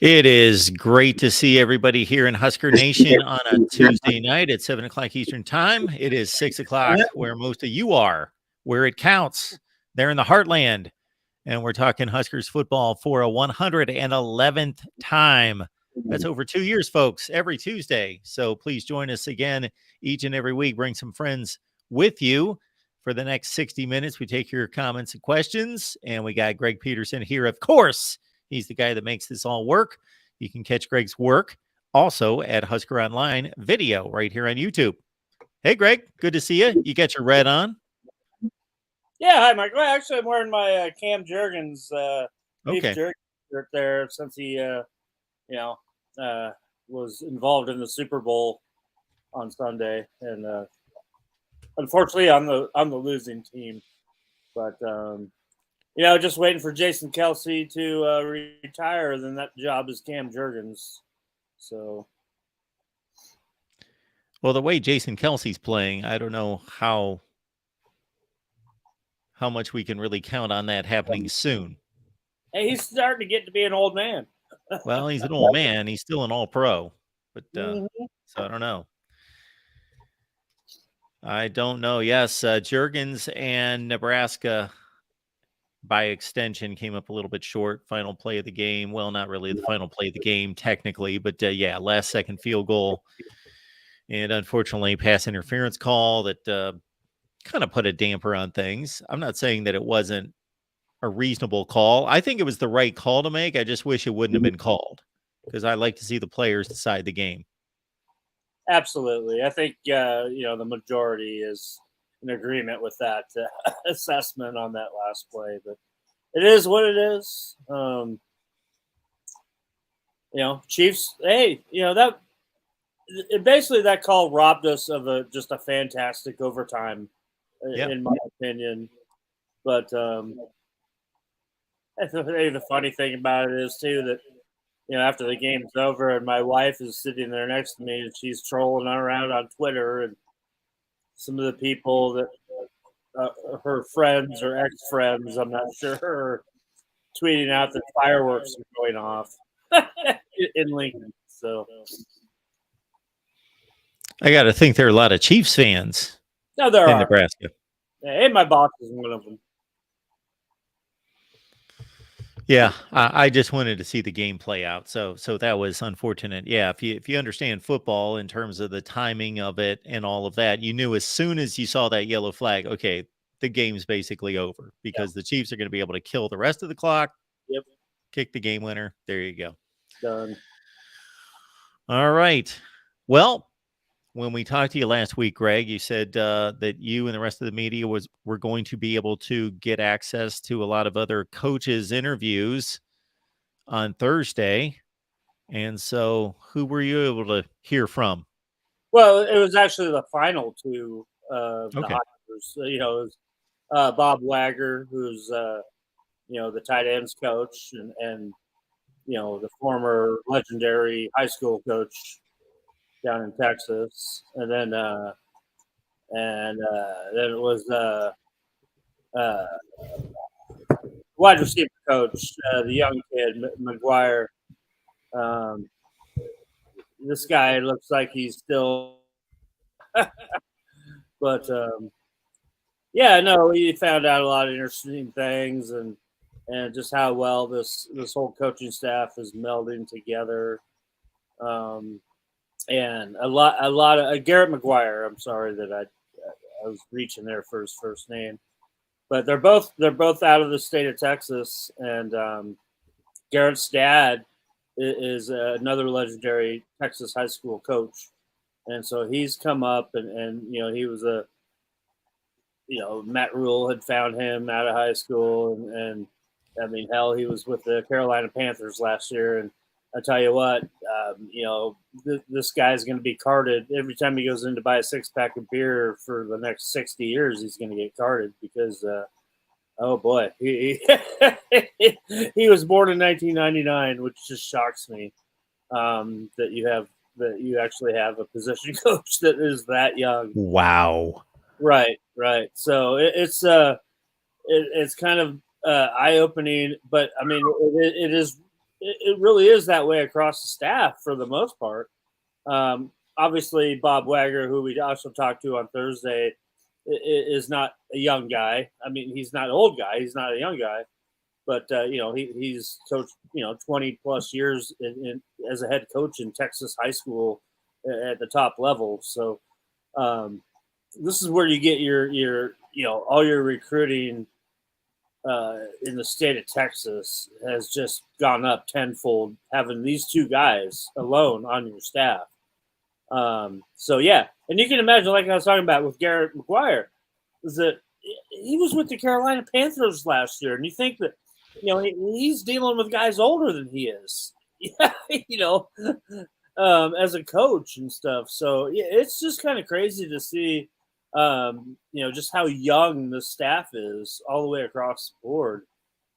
It is great to see everybody here in Husker Nation on a Tuesday night at 7 o'clock Eastern Time. It is 6 o'clock where most of you are, where it counts. They're in the heartland. And we're talking Huskers football for a 111th time. That's over 2 years, folks, every Tuesday. So please join us again each and every week. Bring some friends with you. For the next 60 minutes, we take your comments and questions. And we got Greg Peterson here, of course. He's the guy that makes this all work. You can catch Greg's work also at Husker Online video right here on YouTube. Hey, Greg, good to see you. You got your red on? Yeah, hi, Mike. Well, actually, I'm wearing my Cam Jurgens beef Okay. jerky shirt there since he, was involved in the Super Bowl on Sunday, and unfortunately, on the losing team. But just waiting for Jason Kelsey to retire. Then that job is Cam Jurgens. So, well, the way Jason Kelsey's playing, I don't know how much we can really count on that happening soon. hey, he's starting to get to be an old man. Well, he's an old man. He's still an all-pro, but Mhm. so I don't know. I don't know. Yes, Jurgens and Nebraska, by extension, came up a little bit short. Final play of the game. Well, not really the final play of the game technically, but yeah, last second field goal, and unfortunately, pass interference call that kind of put a damper on things. I'm not saying that it wasn't a reasonable call. I think it was the right call to make. I just wish it wouldn't have been called because I like to see the players decide the game. Absolutely. I think, the majority is in agreement with that assessment on that last play, but it is what it is. Chiefs, hey, basically that call robbed us of just a fantastic overtime, Yeah. in my opinion. But I think the funny thing about it is, too, that after the game's over and my wife is sitting there next to me and she's trolling around on Twitter and some of the people that her friends or ex-friends, I'm not sure, are tweeting out that fireworks are going off in Lincoln. So I got to think there are a lot of Chiefs fans no, there in are. Nebraska. Hey, my boss is one of them. Yeah, I just wanted to see the game play out. So that was unfortunate. Yeah, if you understand football in terms of the timing of it and all of that, you knew as soon as you saw that yellow flag, okay, the game's basically over because the Chiefs are going to be able to kill the rest of the clock. Yep. Kick the game winner. There you go. Done. All right. Well, when we talked to you last week, Greg, you said that you and the rest of the media were going to be able to get access to a lot of other coaches' interviews on Thursday. And so who were you able to hear from? Well, it was actually the final two of the Okay. Huskers. It was Bob Wagger, who's the tight ends coach, and the former legendary high school coach down in Texas, and then it was wide receiver coach, the young kid McGuire. This guy looks like he's still, but we found out a lot of interesting things and just how well this whole coaching staff is melding together. And a lot of Garrett McGuire. I'm sorry that I was reaching there for his first name, but they're both out of the state of Texas, and Garrett's dad is another legendary Texas high school coach, and so he's come up and he was Matt Rule had found him out of high school, and I mean, hell, he was with the Carolina Panthers last year, and I tell you what, this guy's going to be carded every time he goes in to buy a 6-pack of beer for the next 60 years. He's going to get carded because, oh boy, he was born in 1999, which just shocks me that you actually have a position coach that is that young. Wow. Right. So it's kind of eye-opening, but I mean, it is it really is that way across the staff for the most part. Obviously, Bob Wagner, who we also talked to on Thursday, is not a young guy. I mean, he's not an old guy. He's not a young guy, but he's coached 20 plus years as a head coach in Texas high school at the top level. So this is where you get your all your recruiting in the state of Texas has just gone up tenfold having these two guys alone on your staff. So yeah, and you can imagine, like I was talking about with Garrett McGuire, is that he was with the Carolina Panthers last year, and you think that he's dealing with guys older than he is, as a coach and stuff. So yeah, it's just kind of crazy to see, just how young the staff is all the way across the board.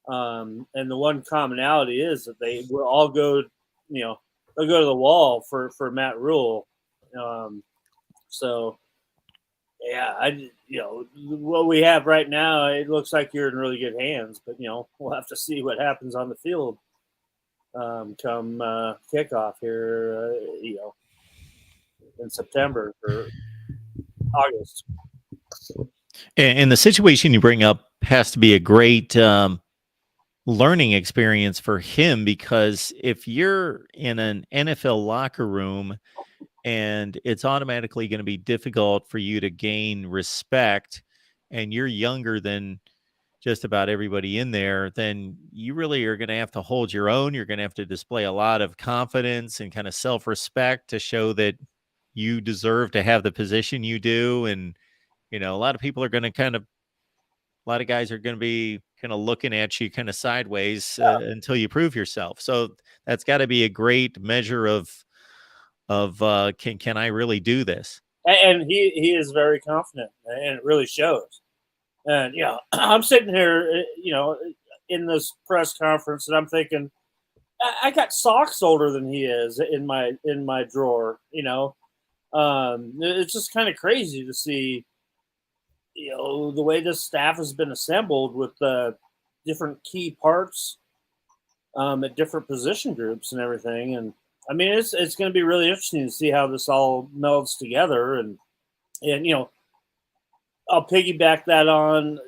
And the one commonality is that they will all go, they'll go to the wall for Matt Rule. So yeah, what we have right now, it looks like you're in really good hands, but we'll have to see what happens on the field come kickoff here, in September or August. And the situation you bring up has to be a great learning experience for him, because if you're in an NFL locker room and it's automatically going to be difficult for you to gain respect, and you're younger than just about everybody in there, then you really are going to have to hold your own. You're going to have to display a lot of confidence and kind of self-respect to show that you deserve to have the position you do. And, a lot of people are going to a lot of guys are going to be kind of looking at you kind of sideways until you prove yourself. So that's got to be a great measure of can I really do this? And he is very confident, and it really shows. And I'm sitting here, in this press conference, and I'm thinking, I got socks older than he is in my drawer. It's just kind of crazy to see, the way this staff has been assembled with different key parts at different position groups and everything. And I mean, it's going to be really interesting to see how this all melds together. And I'll piggyback that on,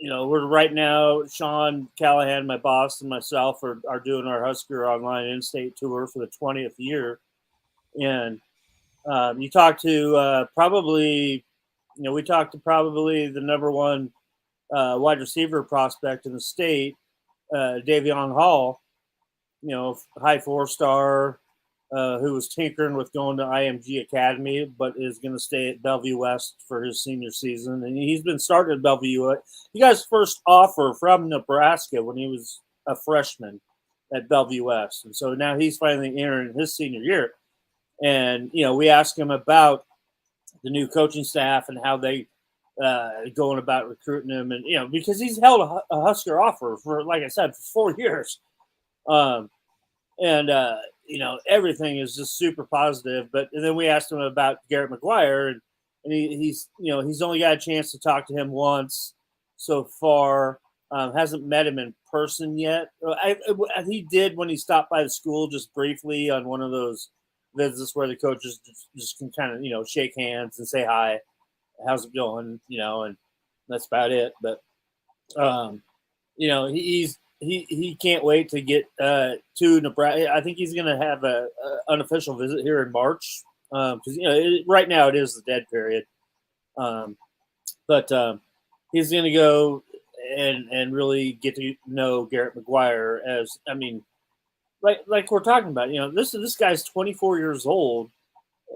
we're right now, Sean Callahan, my boss, and myself are doing our Husker online in-state tour for the 20th year. And you talk to we talked to probably the number one wide receiver prospect in the state, Davion Hall, high 4-star, who was tinkering with going to IMG Academy, but is going to stay at Bellevue West for his senior season. And he's been starting at Bellevue. He got his first offer from Nebraska when he was a freshman at Bellevue West. And so now he's finally entering his senior year. And, we asked him about the new coaching staff and how they going about recruiting him. And, because he's held a Husker offer for, like I said, for 4 years. Everything is just super positive. But then we asked him about Garrett McGuire, and he's only got a chance to talk to him once so far. Hasn't met him in person yet. He did when he stopped by the school just briefly on one of those visits where the coaches just can kind of shake hands and say hi, how's it going, and that's about it. But he can't wait to get to Nebraska. I think he's going to have a unofficial visit here in March because right now it is the dead period. But he's going to go and really get to know Garrett McGuire like we're talking about. This guy's 24 years old,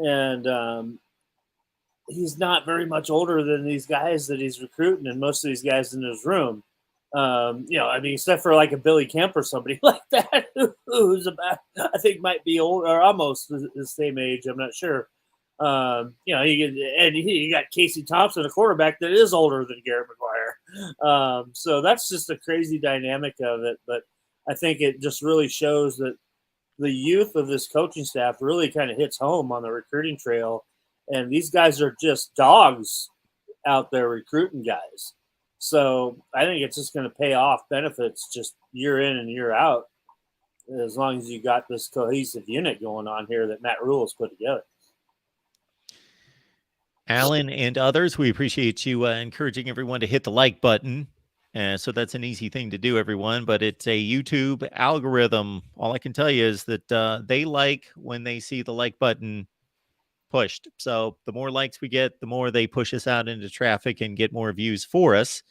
and he's not very much older than these guys that he's recruiting, and most of these guys in his room. Except for like a Billy Kemp or somebody like that, who's about, I think, might be old or almost the same age. I'm not sure. You got Casey Thompson, a quarterback that is older than Garrett McGuire. So that's just a crazy dynamic of it. But I think it just really shows that the youth of this coaching staff really kind of hits home on the recruiting trail. And these guys are just dogs out there recruiting guys. So I think it's just going to pay off benefits just year in and year out. as long as you got this cohesive unit going on here that Matt Rule has put together. Alan and others, we appreciate you encouraging everyone to hit the like button. So that's an easy thing to do, everyone, but it's a YouTube algorithm. All I can tell you is that they like when they see the like button pushed. So the more likes we get, the more they push us out into traffic and get more views for us.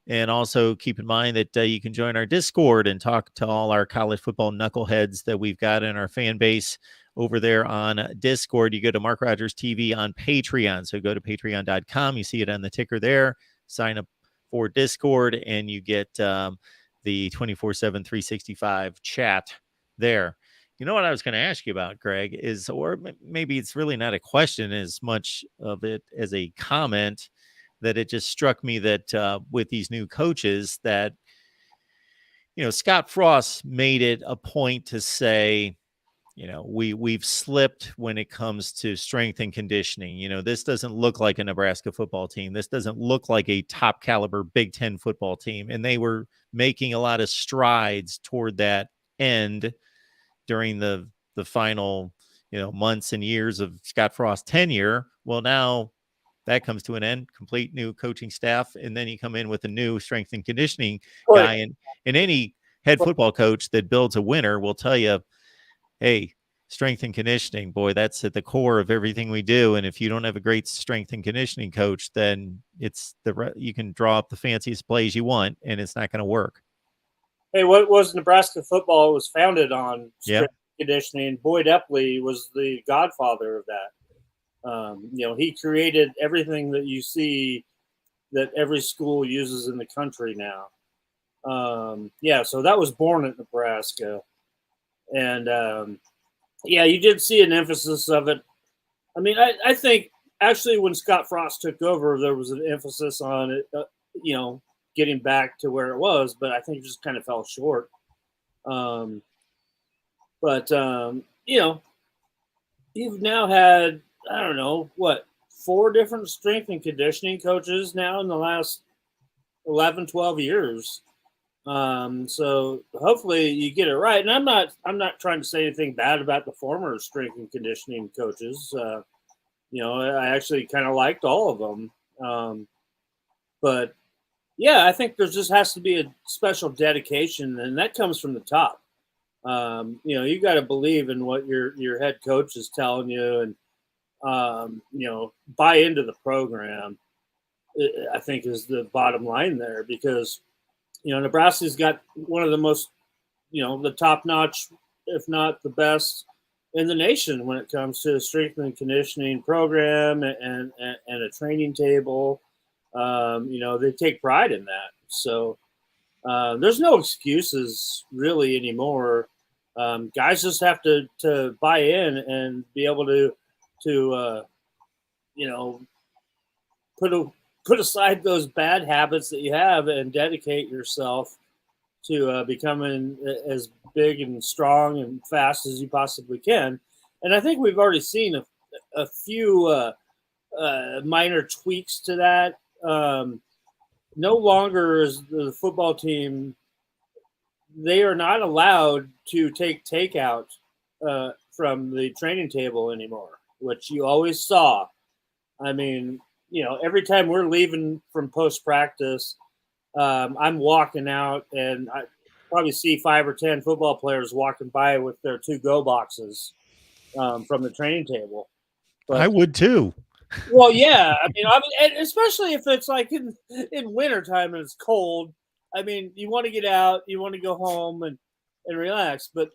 And also keep in mind that you can join our Discord and talk to all our college football knuckleheads that we've got in our fan base over there on Discord. You go to MarkRogersTV on Patreon. So go to patreon.com. You see it on the ticker there. Sign up for Discord, and you get the 24/7, 365 chat there. You know what I was going to ask you about, Greg, is, or maybe it's really not a question as much of it as a comment, that it just struck me that with these new coaches that, Scott Frost made it a point to say, we've slipped when it comes to strength and conditioning. This doesn't look like a Nebraska football team. This doesn't look like a top caliber Big Ten football team. And they were making a lot of strides toward that end during the final, months and years of Scott Frost's tenure. Well, now that comes to an end, complete new coaching staff. And then you come in with a new strength and conditioning guy. And any head football coach that builds a winner will tell you, hey, strength and conditioning, boy, that's at the core of everything we do. And if you don't have a great strength and conditioning coach, then you can draw up the fanciest plays you want, and it's not going to work. Hey, what was Nebraska football? It was founded on strength and conditioning. Boyd Epley was the godfather of that. He created everything that you see that every school uses in the country now. So that was born at Nebraska. And, you did see an emphasis of it. I mean, I think actually when Scott Frost took over, there was an emphasis on it, getting back to where it was, but I think it just kind of fell short. You've now had, I don't know, 4 different strength and conditioning coaches now in the last 11, 12 years. So hopefully you get it right. And I'm not trying to say anything bad about the former strength and conditioning coaches. I actually kind of liked all of them. But yeah, I think there just has to be a special dedication, and that comes from the top. You got to believe in what your head coach is telling you, and buy into the program, I think, is the bottom line there, because, Nebraska's got one of the most, the top notch, if not the best in the nation when it comes to strength and conditioning program and a training table. They take pride in that. So there's no excuses really anymore. Guys just have to buy in and be able to put aside those bad habits that you have and dedicate yourself to becoming as big and strong and fast as you possibly can. And I think we've already seen a few minor tweaks to that. No longer is the football team, they are not allowed to take takeout from the training table anymore, which you always saw. I mean, every time we're leaving from post-practice, I'm walking out and I probably see 5 or 10 football players walking by with their to-go boxes from the training table. But, I would too. Well, yeah. I mean, especially if it's like in wintertime and it's cold. I mean, you want to get out, you want to go home and relax. But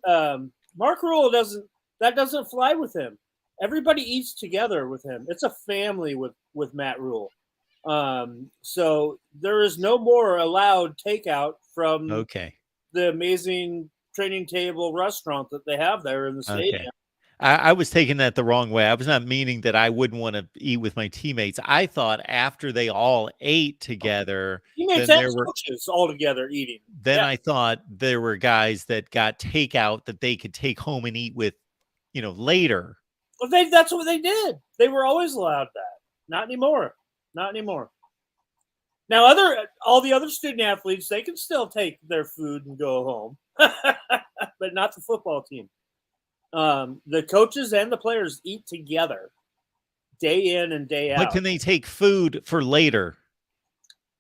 Mark Rule doesn't fly with him. Everybody eats together with him. It's a family with Matt Rule. So there is no more allowed takeout from the amazing training table restaurant that they have there in the stadium. Okay. I was taking that the wrong way. I was not meaning that I wouldn't want to eat with my teammates. I thought after they all ate together, teammates and coaches all together eating. Then I thought there were guys that got takeout that they could take home and eat with, later. Well, that's what they did. They were always allowed that. Not anymore. Not anymore. Now, all the other student athletes, they can still take their food and go home. but not the football team. The coaches and the players eat together day in and day But out. can they take food for later?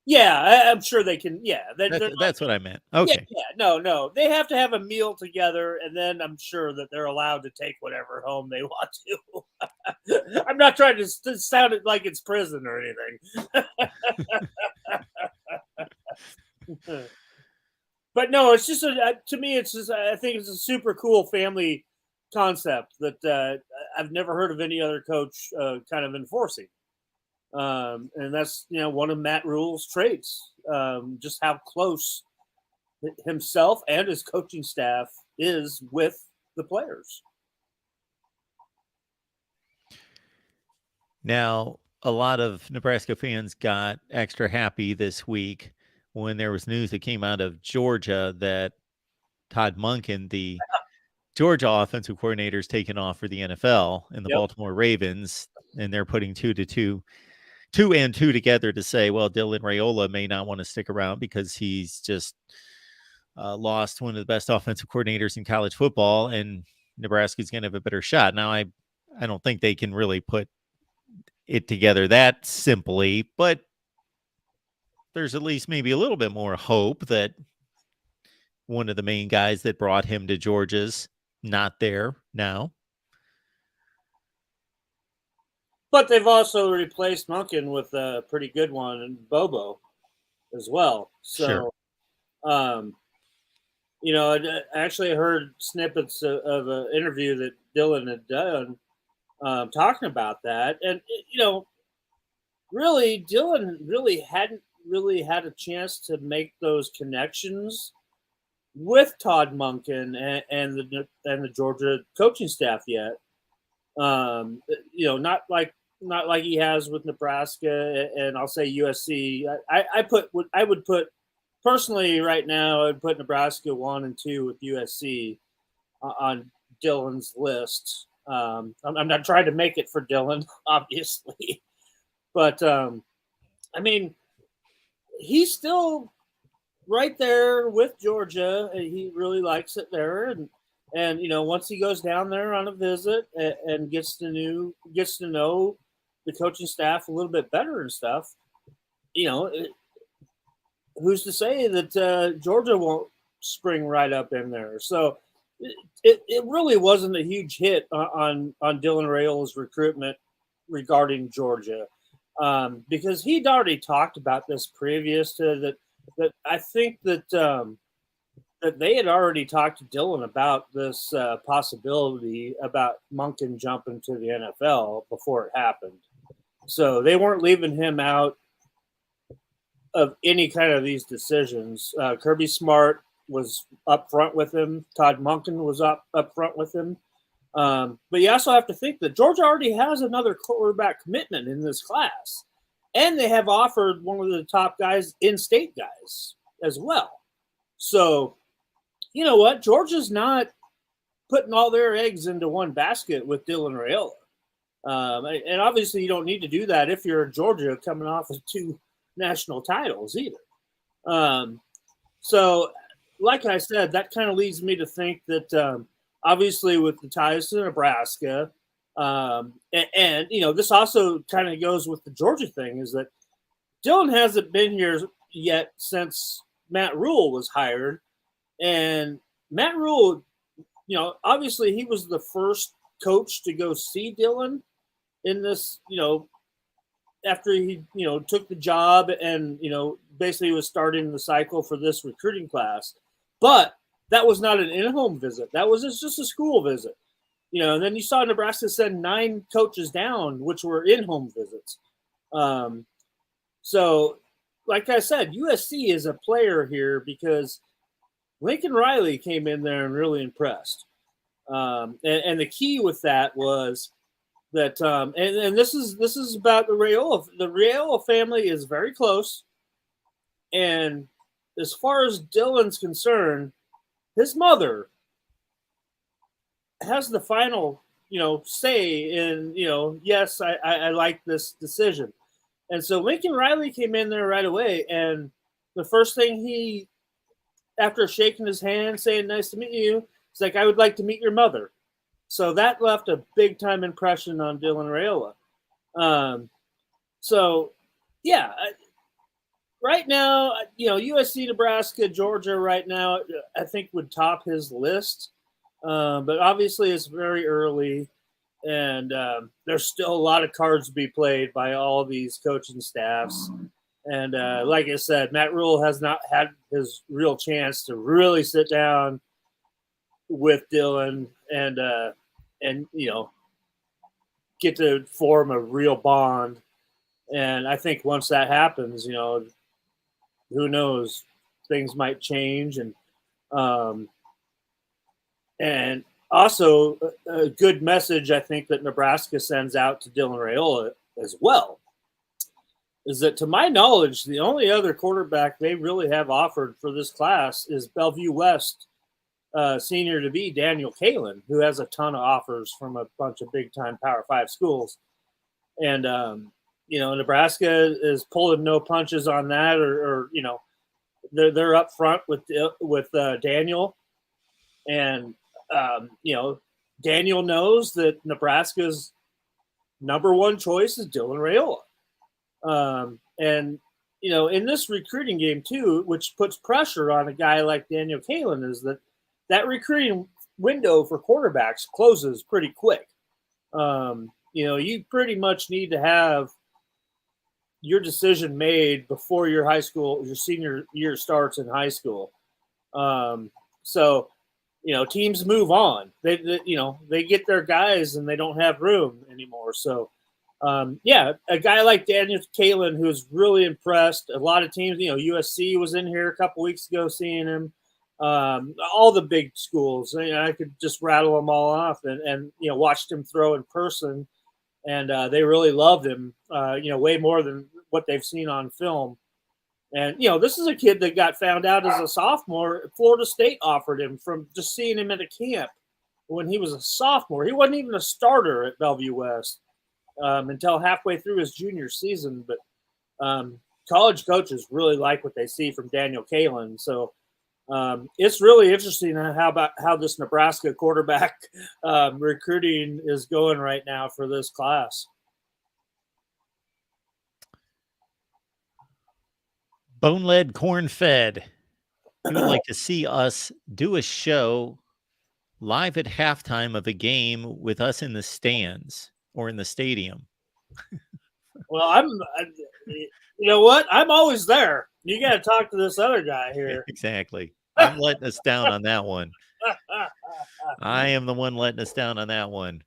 Yeah, I'm sure they can. Yeah, That's what I meant. Okay. No. They have to have a meal together, and then I'm sure that they're allowed to take whatever home they want to. I'm not trying to sound it like it's prison or anything. But no, it's just to me, it's just I think it's a super cool family concept that I've never heard of any other coach kind of enforcing. And that's one of Matt Rule's traits, just how close himself and his coaching staff is with the players. Now, a lot of Nebraska fans got extra happy this week when there was news that came out of Georgia that Todd Monken, the Georgia offensive coordinator, is taken off for the NFL and the Yep. Baltimore Ravens, and they're putting two and two together to say, well, Dylan Raiola may not want to stick around because he's just lost one of the best offensive coordinators in college football, and Nebraska's going to have a better shot. Now, I don't think they can really put it together that simply, but there's at least maybe a little bit more hope that one of the main guys that brought him to Georgia's not there now. But they've also replaced Monken with a pretty good one, and Bobo as well. So, Sure. I actually heard snippets of an interview that Dylan had done talking about that. And, really, Dylan really hadn't really had a chance to make those connections with Todd Monken and the Georgia coaching staff yet. Not like he has with Nebraska, and I'll say USC. I would put personally right now. I'd put Nebraska 1 and 2 with USC on Dylan's list. I'm not trying to make it for Dylan, obviously, but he's still right there with Georgia. He really likes it there, and once he goes down there on a visit and gets to know the coaching staff a little bit better and stuff, who's to say that Georgia won't spring right up in there? So it really wasn't a huge hit on Dylan Raiola's recruitment regarding Georgia, because he'd already talked about this previous to that. That I think that that they had already talked to Dylan about this possibility about Monken jumping to the NFL before it happened. So they weren't leaving him out of any kind of these decisions. Kirby Smart was up front with him. Todd Monken was up front with him. But you also have to think that Georgia already has another quarterback commitment in this class. And they have offered one of the top guys, in-state guys, as well. So, you know what? Georgia's not putting all their eggs into one basket with Dylan Raiola. And obviously you don't need to do that if you're Georgia coming off of 2 national titles either. So, like I said, that kind of leads me to think that obviously with the ties to Nebraska, and this also kind of goes with the Georgia thing, is that Dylan hasn't been here yet since Matt Rule was hired. And Matt Rule, obviously he was the first coach to go see Dylan in this, after he, took the job and, basically was starting the cycle for this recruiting class. But that was not an in-home visit. That was just a school visit. And then you saw Nebraska send 9 coaches down, which were in-home visits. So, like I said, USC is a player here because Lincoln Riley came in there and really impressed. And the key with that was that, and this is about the Raiola. The Raiola family is very close. And as far as Dylan's concerned, his mother has the final, say in, yes, I like this decision. And so Lincoln Riley came in there right away. And the first thing after shaking his hand, saying, nice to meet you, He's like, I would like to meet your mother. So that left a big time impression on Dylan Raiola. So, yeah, right now, USC, Nebraska, Georgia right now, I think would top his list. But obviously it's very early, and there's still a lot of cards to be played by all these coaching staffs. And like I said, Matt Rule has not had his real chance to really sit down with Dylan and get to form a real bond. And I think once that happens, who knows, things might change. And also a good message I think that Nebraska sends out to Dylan Raiola as well is that, to my knowledge, the only other quarterback they really have offered for this class is Bellevue West senior to be Daniel Kalen, who has a ton of offers from a bunch of big-time Power 5 schools. And, Nebraska is pulling no punches on that, or they're up front with Daniel. And, Daniel knows that Nebraska's number one choice is Dylan Raiola. And, in this recruiting game too, which puts pressure on a guy like Daniel Kalen, is that recruiting window for quarterbacks closes pretty quick. You pretty much need to have your decision made before your senior year starts in high school. So, teams move on. They get their guys and they don't have room anymore. So, a guy like Daniel Kalen, who's really impressed a lot of teams. USC was in here a couple weeks ago seeing him. All the big schools. I could just rattle them all off, and watched him throw in person, and they really loved him. Way more than what they've seen on film. And this is a kid that got found out as a sophomore. Florida State offered him from just seeing him at a camp when he was a sophomore. He wasn't even a starter at Bellevue West until halfway through his junior season. But college coaches really like what they see from Daniel Kalen. So it's really interesting how this Nebraska quarterback recruiting is going right now for this class. Bone-led, corn-fed. We would like to see us do a show live at halftime of a game with us in the stands or in the stadium. Well, you know what? I'm always there. You got to talk to this other guy here. Exactly. I'm letting us down on that one. I am the one letting us down on that one.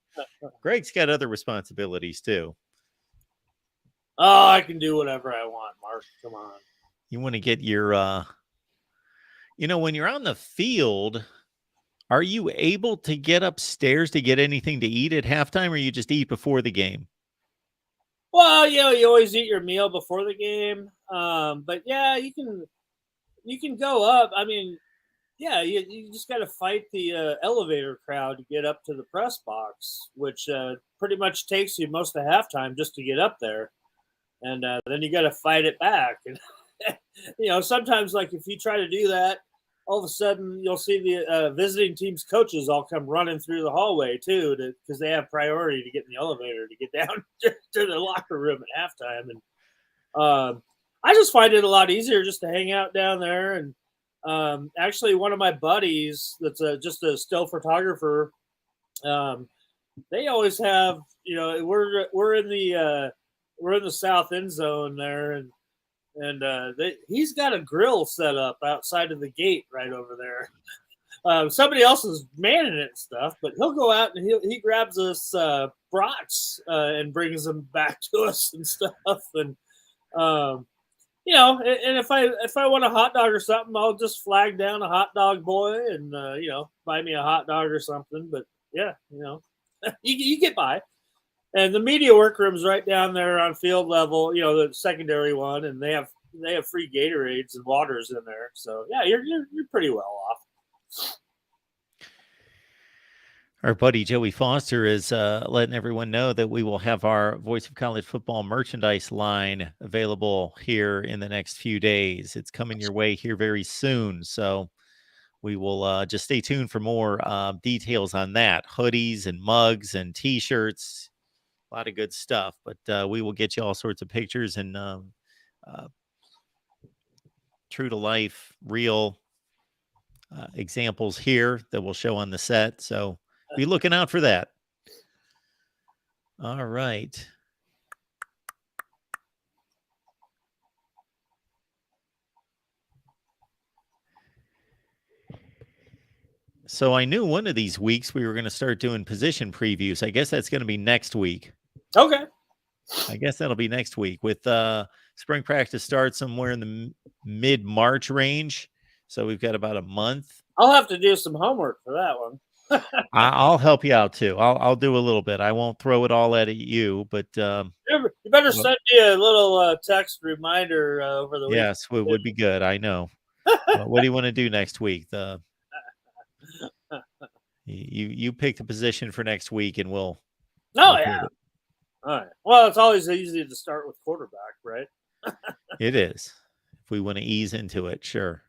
Greg's got other responsibilities too. Oh, I can do whatever I want, Mark. Come on. You want to get your, when you're on the field, are you able to get upstairs to get anything to eat at halftime, or you just eat before the game? Well, you always eat your meal before the game. But yeah, you can go up. I mean, yeah, you just got to fight the elevator crowd to get up to the press box, which pretty much takes you most of halftime just to get up there. And then you got to fight it back. And, sometimes, like, if you try to do that, all of a sudden you'll see the visiting team's coaches all come running through the hallway too, because they have priority to get in the elevator to get down to the locker room at halftime. And I just find it a lot easier just to hang out down there. And actually, one of my buddies that's just a still photographer, they always have, we're in the south end zone there, and he's got a grill set up outside of the gate right over there. Somebody else is manning it and stuff, but he'll go out and he grabs us brats and brings them back to us and stuff. And and if I want a hot dog or something, I'll just flag down a hot dog boy and buy me a hot dog or something. But yeah, you get by. And the media workroom's right down there on field level, the secondary one, and they have free Gatorades and waters in there. So yeah, you're pretty well off. Our buddy Joey Foster is letting everyone know that we will have our Voice of College Football merchandise line available here in the next few days. It's coming your way here very soon. So we will just stay tuned for more details on that. Hoodies and mugs and T-shirts, a lot of good stuff. But we will get you all sorts of pictures and true to life, real examples here that we'll show on the set. So be looking out for that. All right. So I knew one of these weeks we were going to start doing position previews. I guess that's going to be next week. Okay. I guess that'll be next week with spring practice starts somewhere in the mid-March range. So we've got about a month. I'll have to do some homework for that one. I'll help you out too. I'll do a little bit. I won't throw it all at you, but you better send me a little text reminder over the week. Yes, would be good. I know. What do you want to do next week? You pick the position for next week, and we'll. Oh yeah. All right. Well, it's always easy to start with quarterback, right? It is. If we want to ease into it, sure.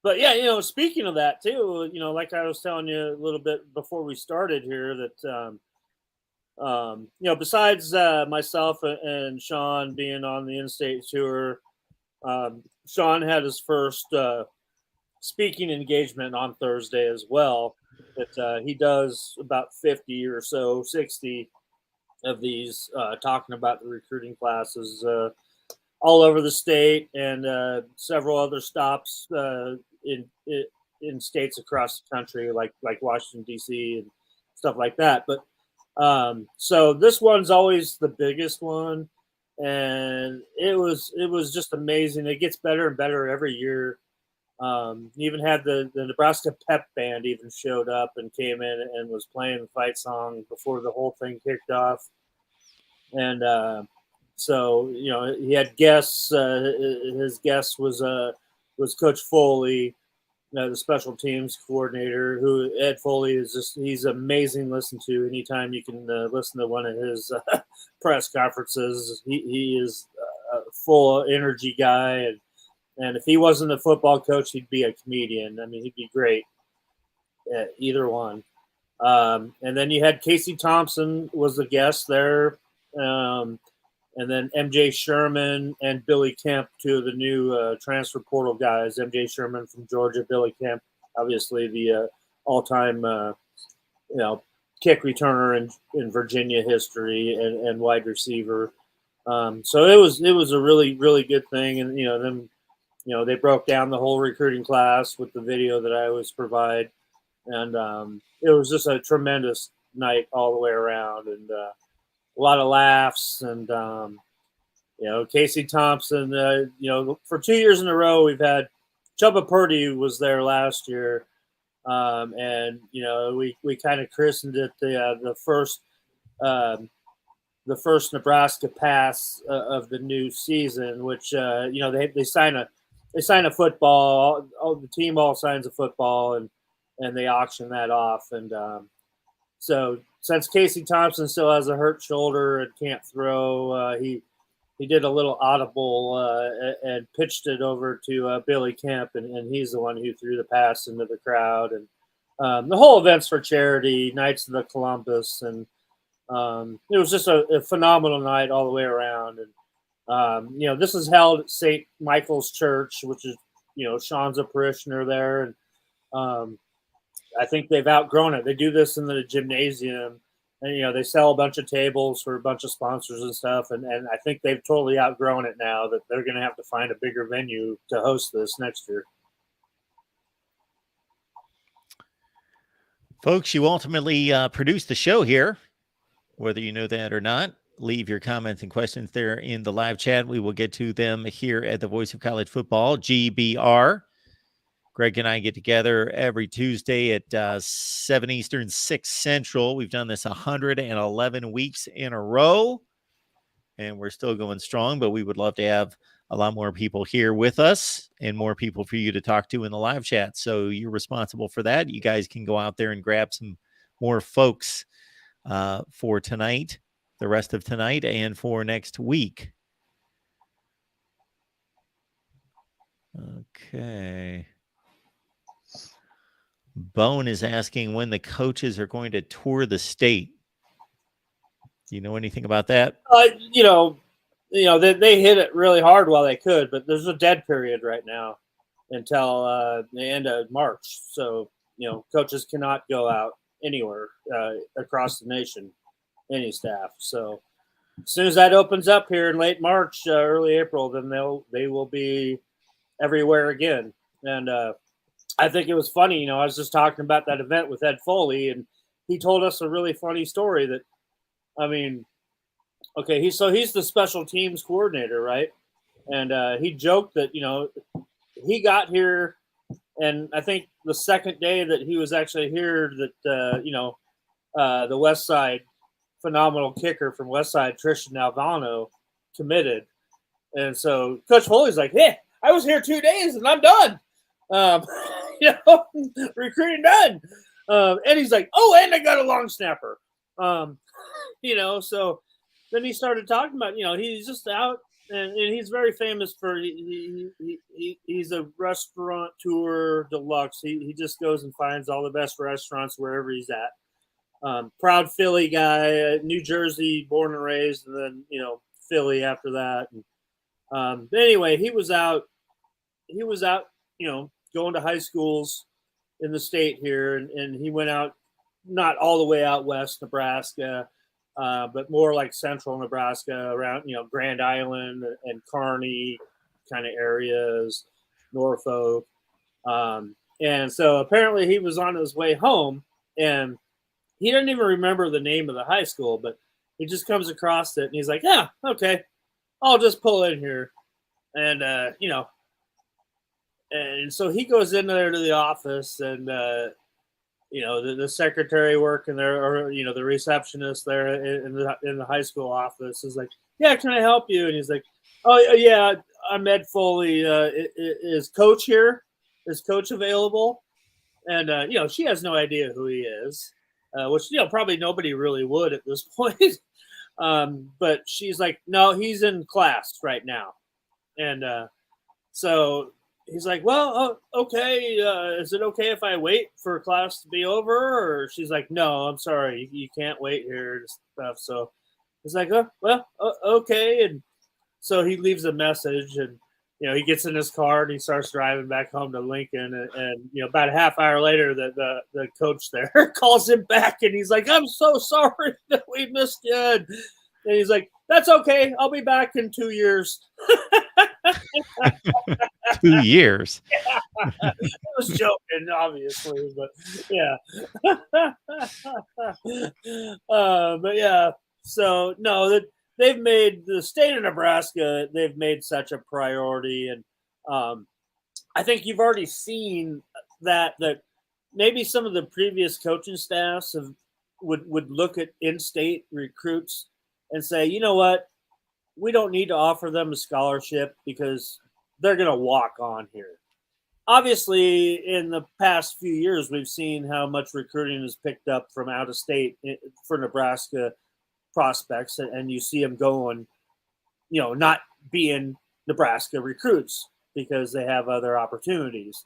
But yeah, speaking of that too, like I was telling you a little bit before we started here, that besides myself and Sean being on the in-state tour, Sean had his first speaking engagement on Thursday as well. That he does about 50 or so, 60 of these, talking about the recruiting classes all over the state, and several other stops in states across the country, like Washington D.C. and stuff like that. But so this one's always the biggest one, and it was just amazing. It gets better and better every year. Even had the Nebraska pep band even showed up and came in and was playing the fight song before the whole thing kicked off. And so he had guests. His guest was Coach Foley, the special teams coordinator. Who Ed Foley is he's amazing to listen to. Anytime you can listen to one of his press conferences, he is a full energy guy. And if he wasn't a football coach, he'd be a comedian. I mean, he'd be great at either one. And then you had Casey Thompson was the guest there. And then MJ Sherman and Billy Kemp, two of the new transfer portal guys. MJ Sherman from Georgia, Billy Kemp, obviously the all-time kick returner in Virginia history and wide receiver. So it was a really, really good thing. And then they broke down the whole recruiting class with the video that I always provide, and it was just a tremendous night all the way around, and a lot of laughs. And Casey Thompson, for 2 years in a row we've had Chubba Purdy was there last year, and we kind of christened it the first Nebraska pass of the new season, which they sign a football. The team all signs a football, and they auction that off. And so since Casey Thompson still has a hurt shoulder and can't throw, he did a little audible and pitched it over to Billy Kemp, and he's the one who threw the pass into the crowd. And the whole event's for charity, Knights of the Columbus, and it was just a phenomenal night all the way around. And this is held at St. Michael's Church, which is, Sean's a parishioner there. And I think they've outgrown it. They do this in the gymnasium, and, they sell a bunch of tables for a bunch of sponsors and stuff. And I think they've totally outgrown it now, that they're going to have to find a bigger venue to host this next year. Folks, you ultimately produced the show here, whether you know that or not. Leave your comments and questions there in the live chat. We will get to them here at the Voice of College Football, GBR. Greg and I get together every Tuesday at 7 Eastern, 6 Central. We've done this 111 weeks in a row, and we're still going strong, but we would love to have a lot more people here with us and more people for you to talk to in the live chat. So you're responsible for that. You guys can go out there and grab some more folks for tonight, the rest of tonight, and for next week. Okay. Bone is asking when the coaches are going to tour the state. Do you know anything about that? They hit it really hard while they could, but there's a dead period right now until the end of March. So, coaches cannot go out anywhere across the nation, any staff. So as soon as that opens up here in late March, early April, then they will be everywhere again. And I think it was funny. I was just talking about that event with Ed Foley, and he told us a really funny story that, okay, he's the special teams coordinator, right? And he joked that, he got here, and I think the second day that he was actually here that, the West Side phenomenal kicker from West Side, Tristan Alvano, committed. And so Coach Foley's like, hey, I was here 2 days and I'm done. Recruiting done. And he's like, oh, and I got a long snapper. So then he started talking about, he's just out, and he's very famous for he's a restaurateur deluxe. He just goes and finds all the best restaurants wherever he's at. Proud Philly guy, New Jersey, born and raised, and then Philly after that. And, anyway, he was out, going to high schools in the state here, and he went out, not all the way out west, Nebraska, but more like central Nebraska, around Grand Island and Kearney kind of areas, Norfolk, and so apparently he was on his way home, and he doesn't even remember the name of the high school, but he just comes across it, and he's like, yeah, okay, I'll just pull in here, and and so he goes in there to the office, and the secretary working there, or the receptionist there in the high school office is like, yeah, can I help you? And he's like, oh yeah, I'm Ed Foley. Is Coach here? Is Coach available? And she has no idea who he is, which probably nobody really would at this point. But she's like, no, he's in class right now, and so he's like, well, okay. Is it okay if I wait for class to be over? Or she's like, no, I'm sorry. You can't wait here and stuff. So he's like, oh, well, okay. And so he leaves a message, and, he gets in his car and he starts driving back home to Lincoln. And about a half hour later, the coach there calls him back, and he's like, I'm so sorry that we missed you. And he's like, that's okay. I'll be back in 2 years. 2 years. I was joking, obviously, but yeah. But yeah, so no, they've made the state of Nebraska. They've made such a priority, and I think you've already seen that maybe some of the previous coaching staffs would look at in-state recruits and say, you know what, we don't need to offer them a scholarship because they're going to walk on here. Obviously, in the past few years, we've seen how much recruiting is picked up from out of state for Nebraska prospects, and you see them going, not being Nebraska recruits because they have other opportunities.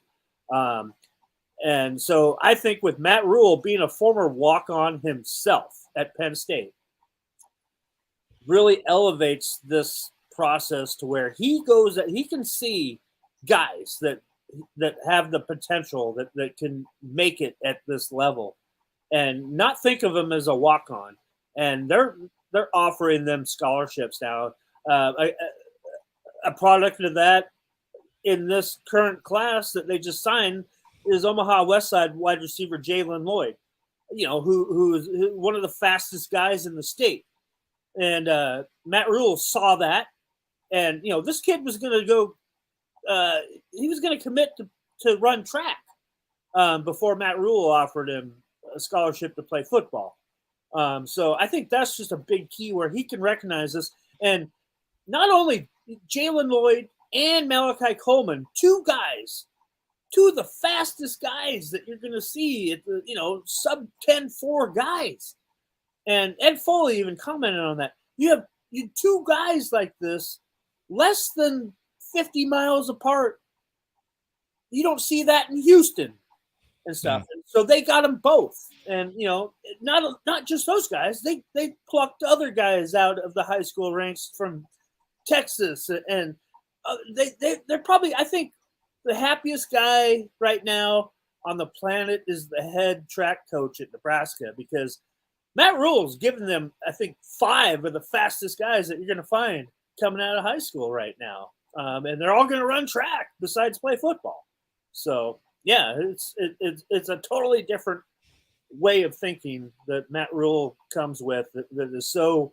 And so I think with Matt Rule being a former walk-on himself at Penn State, really elevates this process to where he can see guys that have the potential that can make it at this level, and not think of them as a walk-on. And they're offering them scholarships now. A product of that in this current class that they just signed is Omaha West Side wide receiver Jalen Lloyd, who is one of the fastest guys in the state. And Matt Rule saw that, and this kid was going to go. He was going to commit to run track before Matt Rule offered him a scholarship to play football. So I think that's just a big key where he can recognize this. And not only Jalen Lloyd and Malachi Coleman, two of the fastest guys that you're going to see at the sub 10-4 guys. And Ed Foley even commented on that. You two guys like this, less than 50 miles apart. You don't see that in Houston. and stuff. And so they got them both, and not just those guys. They plucked other guys out of the high school ranks from Texas, and they're probably, I think, the happiest guy right now on the planet is the head track coach at Nebraska, because Matt Rule's giving them, I think, 5 of the fastest guys that you're going to find coming out of high school right now, and they're all going to run track besides play football. So yeah, it's a totally different way of thinking that Matt Rule comes with that is so,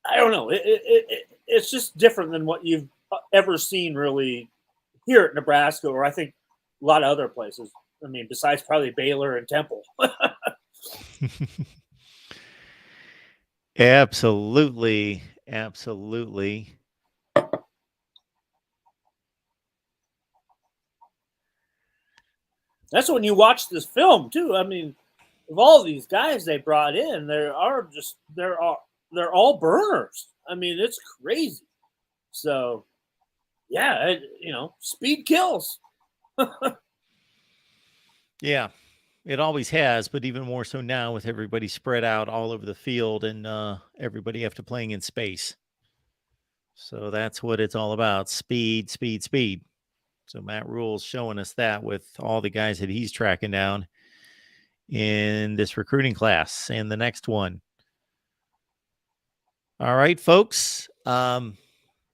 I don't know, it's just different than what you've ever seen really here at Nebraska, or I think a lot of other places. I mean, besides probably Baylor and Temple. Absolutely. Absolutely. That's when you watch this film too. I mean, of all these guys they brought in, they're all burners. I mean, it's crazy. So, yeah, speed kills. Yeah, it always has, but even more so now with everybody spread out all over the field and everybody after playing in space. So that's what it's all about. Speed, speed, speed. So Matt Rule's showing us that with all the guys that he's tracking down in this recruiting class and the next one. All right, folks.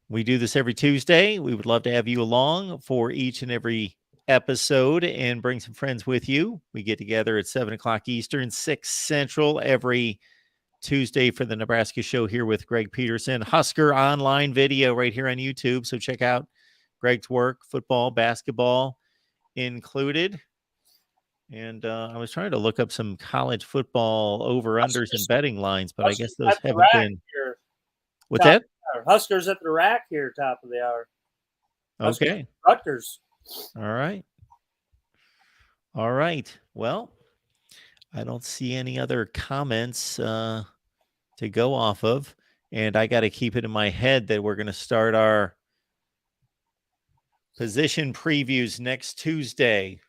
We do this every Tuesday. We would love to have you along for each and every episode and bring some friends with you. We get together at 7 o'clock Eastern, 6 Central every Tuesday for the Nebraska show here with Greg Peterson. Husker online video right here on YouTube. So check out Greg's work, football, basketball included. And I was trying to look up some college football over-unders and betting lines, but I guess those haven't been. What's that? Huskers at the rack here, top of the hour. Huskers, okay. Rutgers. All right. All right. Well, I don't see any other comments to go off of. And I got to keep it in my head that we're going to start our position previews next Tuesday.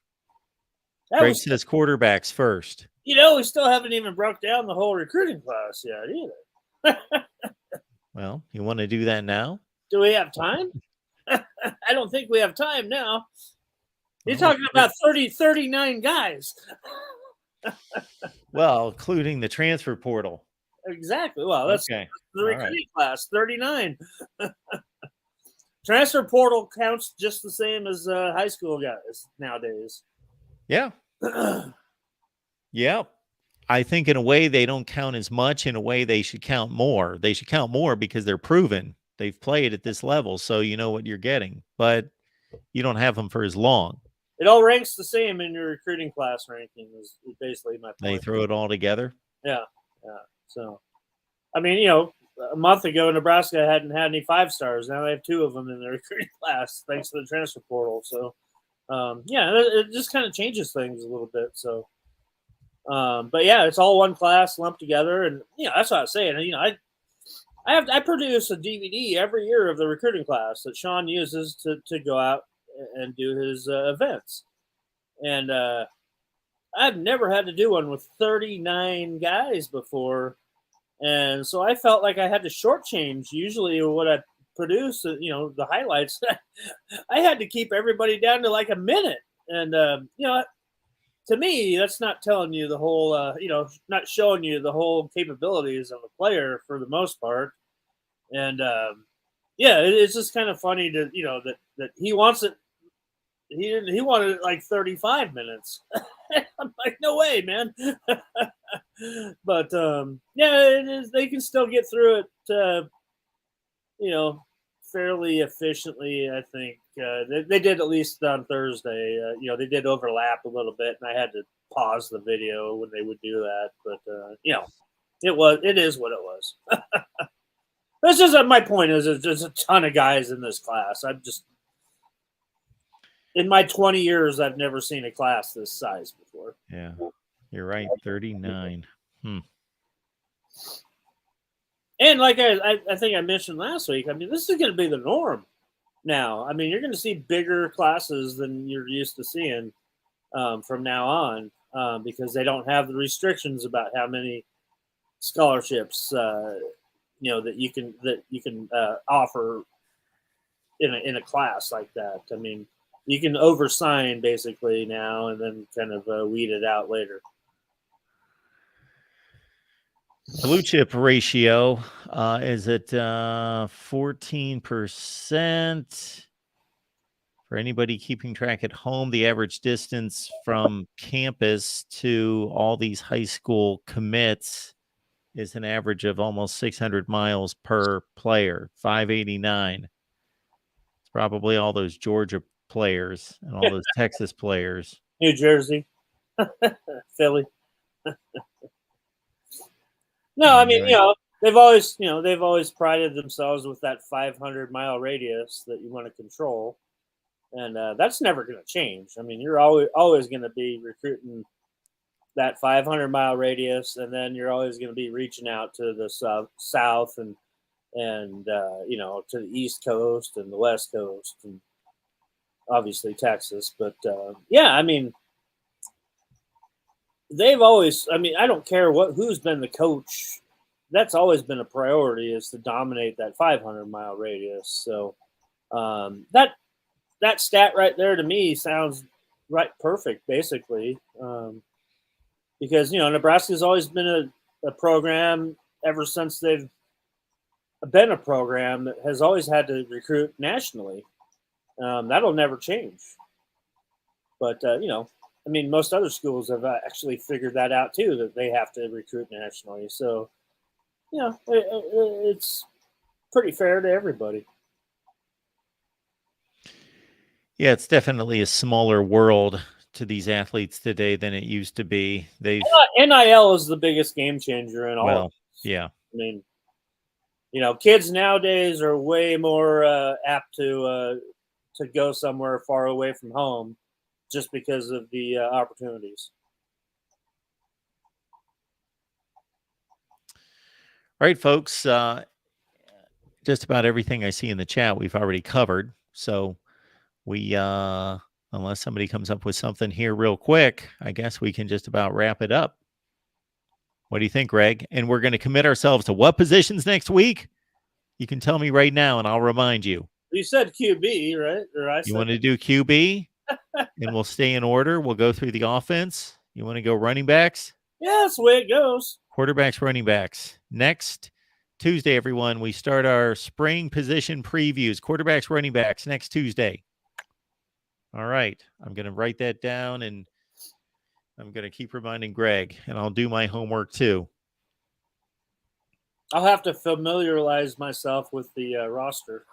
Greg says quarterbacks first. We still haven't even broke down the whole recruiting class yet either. Well, you want to do that now? Do we have time? I don't think we have time now. You're talking about 39 guys. Well, including the transfer portal. Exactly. Well, that's the recruiting class, 39. Transfer portal counts just the same as high school guys nowadays. Yeah. Yeah. I think in a way they don't count as much. In a way they should count more. They should count more because they're proven. They've played at this level, so you know what you're getting. But you don't have them for as long. It all ranks the same in your recruiting class ranking is basically my point. They throw it all together? Yeah. Yeah. So, I mean, a month ago, Nebraska hadn't had any 5-stars. Now they have 2 of them in their recruiting class thanks to the transfer portal. So, it just kind of changes things a little bit. So, but yeah, it's all one class lumped together, and that's what I was saying. I produce a DVD every year of the recruiting class that Sean uses to go out and do his events, and I've never had to do one with 39 guys before, and so I felt like I had to shortchange usually what I produce. The highlights. I had to keep everybody down to like a minute, and to me, that's not telling you the whole, not showing you the whole capabilities of a player for the most part. And it's just kind of funny to, that he wants it. He wanted it like 35 minutes. I'm like, no way, man. But it is. They can still get through it, fairly efficiently. I think they did, at least on Thursday. They did overlap a little bit, and I had to pause the video when they would do that. But it is what it was. That's just my point. Is there's a ton of guys in this class. In my 20 years, I've never seen a class this size before. Yeah, you're right. 39. And like I think I mentioned last week, I mean, this is going to be the norm. now. I mean, you're going to see bigger classes than you're used to seeing from now on because they don't have the restrictions about how many scholarships that you can offer in a class like that. I mean, you can oversign basically now and then kind of weed it out later. Blue chip ratio is at 14%. For anybody keeping track at home, the average distance from campus to all these high school commits is an average of almost 600 miles per player, 589. It's probably all those Georgia players and all those Texas players. New Jersey, Philly. No, I mean, they've always prided themselves with that 500-mile radius that you want to control, and that's never going to change. I mean, you're always going to be recruiting that 500-mile radius, and then you're always going to be reaching out to the south and to the East Coast and the West Coast, and obviously Texas. But I mean, they've always. I mean, I don't care who's been the coach. That's always been a priority, is to dominate that 500-mile radius. So that stat right there to me sounds perfect, basically. Because Nebraska's always been a program ever since they've been a program that has always had to recruit nationally. That'll never change. But I mean, most other schools have actually figured that out too, that they have to recruit nationally. So, it's pretty fair to everybody. Yeah, it's definitely a smaller world to these athletes today than it used to be. NIL is the biggest game changer in all. Well, yeah. I mean, kids nowadays are way more apt to go somewhere far away from home just because of the opportunities. All right, folks. Just about everything I see in the chat we've already covered. So we, unless somebody comes up with something here real quick, I guess we can just about wrap it up. What do you think, Greg? And we're going to commit ourselves to what positions next week? You can tell me right now, and I'll remind you. You said QB, right? You want to do QB? And we'll stay in order. We'll go through the offense. You want to go running backs? Yeah, that's the way it goes. Quarterbacks, running backs. Next Tuesday, everyone, we start our spring position previews. Quarterbacks, running backs, next Tuesday. All right. I'm going to write that down, and I'm going to keep reminding Greg, and I'll do my homework too. I'll have to familiarize myself with the roster.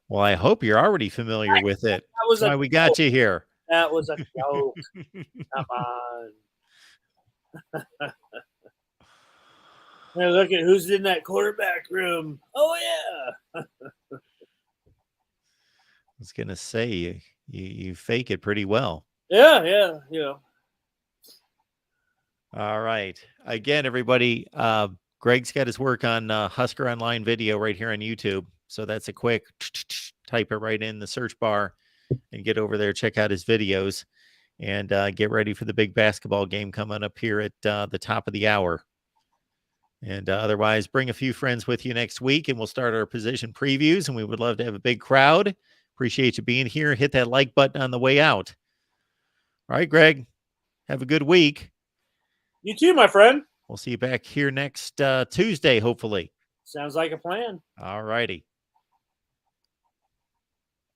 Well, I hope you're already familiar with it. That's why we got you here. That was a joke. Come on. Hey, look at who's in that quarterback room. Oh, yeah. I was going to say, you fake it pretty well. Yeah. All right. Again, everybody, Greg's got his work on Husker Online video right here on YouTube. So that's a quick type it right in the search bar and get over there, check out his videos, and get ready for the big basketball game coming up here at the top of the hour. And otherwise, bring a few friends with you next week, and we'll start our position previews, and we would love to have a big crowd. Appreciate you being here. Hit that like button on the way out. All right, Greg, have a good week. You too, my friend. We'll see you back here next Tuesday, hopefully. Sounds like a plan. All righty.